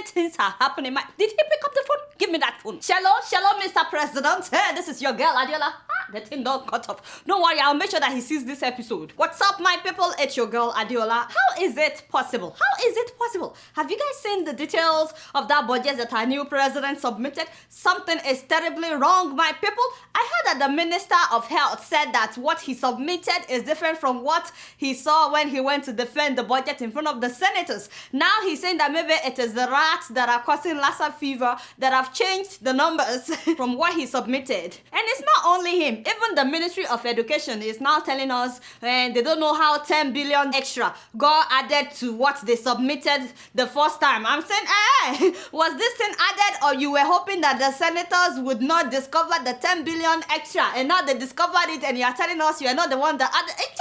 many things are happening. Did he pick up the phone? Give me that phone. Shalom, Mr. President. Hey, this is your girl, Adeola. The thing don't cut off. Don't worry, I'll make sure that he sees this episode. What's up, my people? It's your girl, Adeola. How is it possible? Have you guys seen the details of that budget that our new president submitted? Something is terribly wrong, my people. I heard that the Minister of Health said that what he submitted is different from what he saw when he went to defend the budget in front of the senators. Now he's saying that maybe it is the rats that are causing Lassa fever that have changed the numbers from what he submitted. And it's not only him. Even the Ministry of Education is now telling us they don't know how 10 billion extra got added to what they submitted the first time. I'm saying, was this thing added, or you were hoping that the senators would not discover the 10 billion extra, and now they discovered it and you're telling us you're not the one that added it?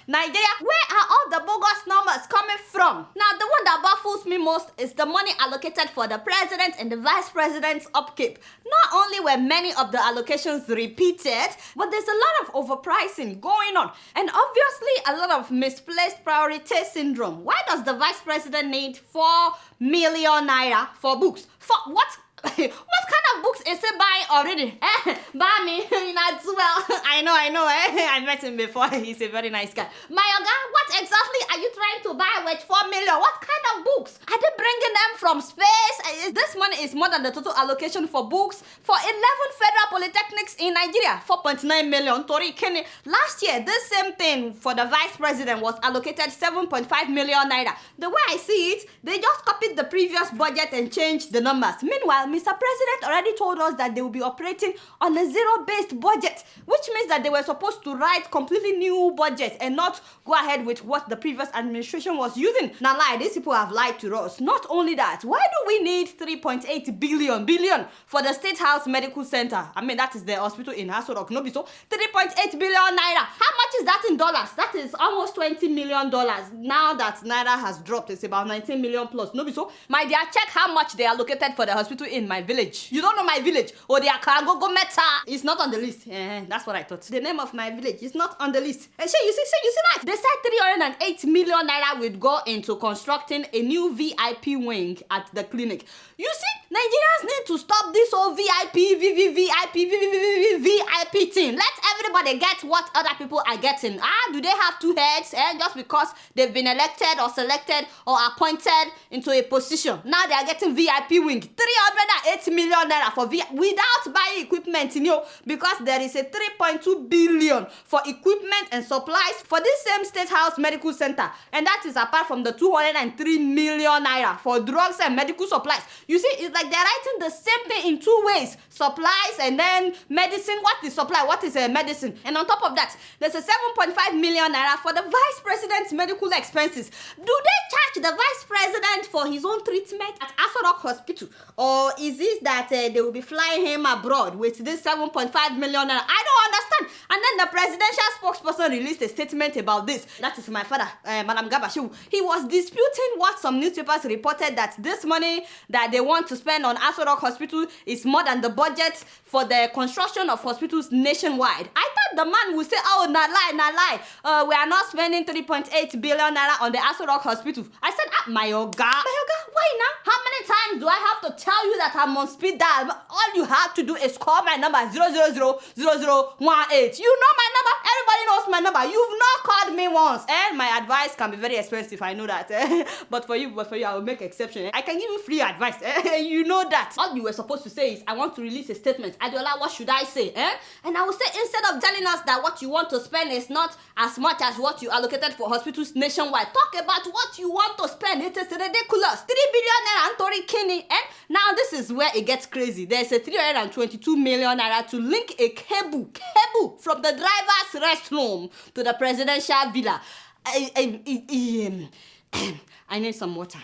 Nigeria, where are all the bogus numbers coming from? Now, the one that baffles me most is the money allocated for the president and the vice president's upkeep. Not only were many of the allocations repeated, but there's a lot of overpricing going on. And obviously, a lot of misplaced priority syndrome. Why does the vice president need 4 million naira for books? For what? What kind of books is he buying already? Buy me, as well. I know. I met him before. He's a very nice guy. My Oga, what exactly are you trying to buy with 4 million? What kind of books? Are they bringing them from space? This money is more than the total allocation for books for 11 federal polytechnics in Nigeria. 4.9 million. Tori Kenny. Last year, this same thing for the vice president was allocated 7.5 million naira. The way I see it, they just copied the previous budget and changed the numbers. Meanwhile, Mr. President already told us that they will be operating on a zero-based budget, which means that they were supposed to write completely new budget and not go ahead with what the previous administration was using. Now, these people have lied to us. Not only that, why do we need 3.8 billion for the State House Medical Center? I mean, that is the hospital in Aso Rock, no? So 3.8 billion naira. How much is that in dollars? That is almost $20 million. Now that naira has dropped, it's about 19 million plus, no? So, my dear, check how much they allocated for the hospital in my village. You don't know my village? Go Meta. It's not on the list. That's what I thought. The name of my village is not on the list. You see that? They said 308 million naira would go into constructing a new VIP wing at the clinic. You see, Nigerians need to stop this whole VIP thing. Let everybody get what other people are getting. Do they have two heads? Just because they've been elected or selected or appointed into a position. Now they are getting VIP wing. 308 million naira for VIP without buying equipment, because there is a 3.2 billion for equipment and supplies for this same State House Medical Center. And that is apart from the 203 million naira for drugs and medical supplies. You see, it's like they're writing the same thing in two ways. Supplies and then medicine. What is supply? What is a medicine? And on top of that, there's a 7.5 million naira for the vice president's medical expenses. Do they charge the vice president for his own treatment at Aso Rock Hospital? Or is this that they will be flying him abroad with this 7.5 million naira? I don't understand. And then the presidential spokesperson released a statement about this. That is my father, Madam Gabashu. He was disputing what some newspapers reported, that this money that they want to spend on Aso Rock Hospital is more than the budget for the construction of hospitals nationwide. I thought the man would say, oh, not lie. We are not spending 3.8 billion naira on the Aso Rock Hospital. I said, my Oga, why now? How many times do I have to tell you that I'm on speed dial? All you have to do is call my number 0000018. You know my number. Everybody knows my number. You've not called me once. And my advice can be very expensive. I know that. But for you, I will make exception. I can give you free advice. You know that. All you were supposed to say is, I want to release a statement. Adeola, what should I say? And I will say, instead of telling us that what you want to spend is not as much as what you allocated for hospitals nationwide, talk about what you want to spend. It is ridiculous. 3 billion naira and Tori Kenny. Now this is where it gets crazy. There's a 322 million naira to link a cable from the driver's restroom to the presidential villa. I need some water.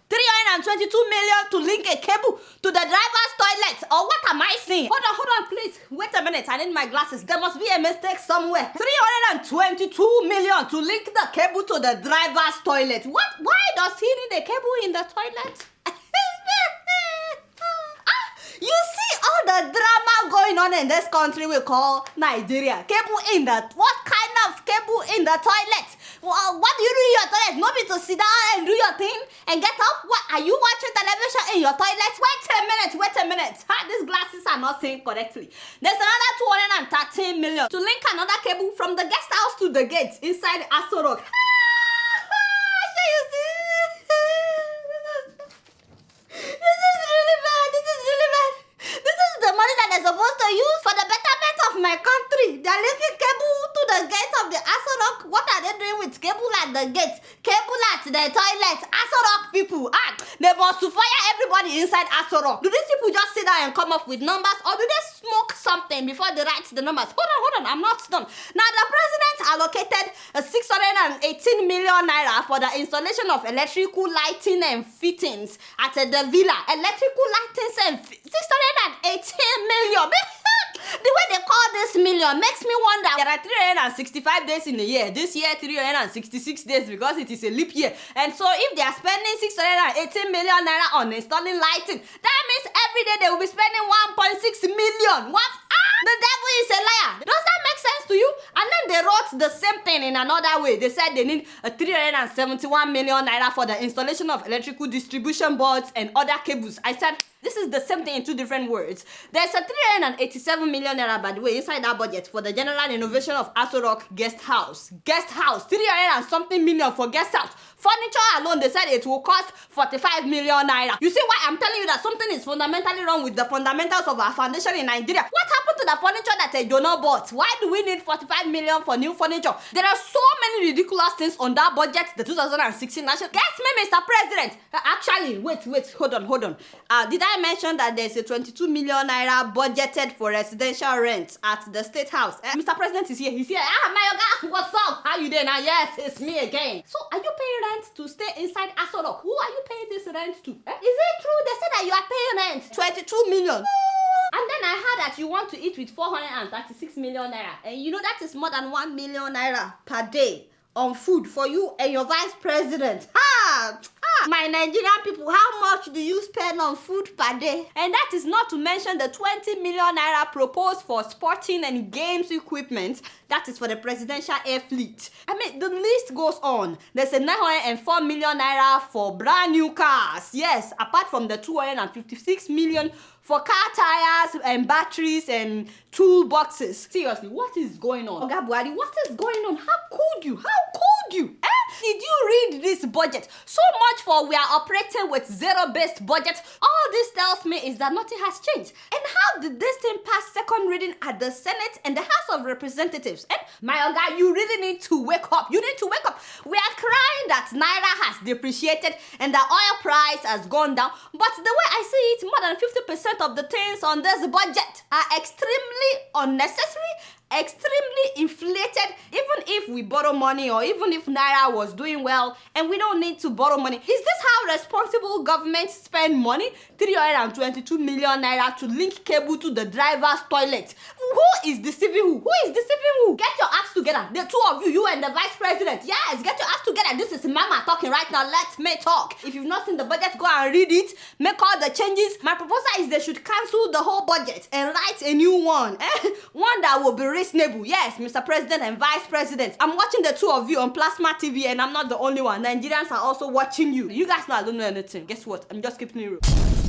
322 million to link a cable to the driver's toilet. Or what am I saying? Hold on, please. Wait a minute. I need my glasses. There must be a mistake somewhere. 322 million to link the cable to the driver's toilet. What? Why does he need a cable in the toilet? You see all the drama going on in this country we call Nigeria. Cable in the... What kind of cable in the toilet? Well, what do you do in your toilet? Not me to sit down and do your thing and get up? What, are you watching television in your toilet? Wait a minute. These glasses are not saying correctly. There's another 213 million to link another cable from the guest house to the gate inside Aso Rock. Supposed to use for the betterment of my country. They're linking cable to the gate of the Aso Rock. What are they doing with cable at the gate? Cable at the toilet. Aso Rock people. They want to fire everybody inside Aso Rock. Do these people just sit down and come up with numbers, or do they smoke something before they write the numbers? Hold on, I'm not done. Now the president allocated 618 million naira for the installation of electrical lighting and fittings at the villa. Electrical lighting and 618 million. The way they call this million makes me wonder. There are 365 days in a year. This year, 366 days because it is a leap year. And so if they are spending 618 million naira on installing lighting, that means every day they will be spending 1.6 million. What? The devil is a liar. Does that make sense to you? And then they wrote the same thing in another way. They said they need 371 million naira for the installation of electrical distribution boards and other cables. I said, this is the same thing in two different words. There's a 387 million naira, by the way, inside that budget for the general renovation of Aso Rock guest house. 300 and something million for guest house. Furniture alone, they said it will cost 45 million naira. You see why I'm telling you that something is fundamentally wrong with the fundamentals of our foundation in Nigeria? What happened to the furniture that they do not bought? Why do we need 45 million for new furniture? There are so many ridiculous things on that budget, the 2016 national. Guess me, Mr. President. Actually, wait, hold on. Did I mention that there's a 22 million naira budgeted for residential rent at the State House? Mr. President is here. He's here. My Oga, what's up? How you doing? Yes, it's me again. So, are you paying rent to stay inside Aso Rock? Who are you paying this rent to? Is it true? They said that you are paying rent 22 million. And then I heard that you want to eat with 436 million naira. And you know that is more than 1 million naira per day on food for you and your vice president. My Nigerian people, how much do you spend on food per day? And that is not to mention the 20 million naira proposed for sporting and games equipment. That is for the presidential air fleet. I mean, the list goes on. There's a 904 million naira for brand new cars. Yes, apart from the 256 million for car tires and batteries and toolboxes. Seriously, what is going on? Oga Buhari, what is going on? How could you? Did you read this budget? So much for we are operating with zero-based budget. All this tells me is that nothing has changed. And how did this thing pass second reading at the Senate and the House of Representatives? And my Oga, you really need to wake up. You need to wake up. We are crying that Naira has depreciated and the oil price has gone down. But the way I see it, more than 50% of the things on this budget are extremely unnecessary, extremely inflated. Even if we borrow money or even if Naira was doing well and we don't need to borrow money. Is this how responsible governments spend money? 322 million naira to link cable to the driver's toilet. Who is deceiving who? Get your acts together. The two of you and the vice president. Yes, get your acts together. This is Mama talking right now. Let me talk. If you've not seen the budget, go and read it. Make all the changes. My proposal is they should cancel the whole budget and write a new one. One that will be reasonable. Yes, Mr. President and Vice President. I'm watching the two of you on Plasma TV and I'm not the only one. Nigerians are also watching you. You guys know I don't know anything. Guess what? I'm just keeping it real.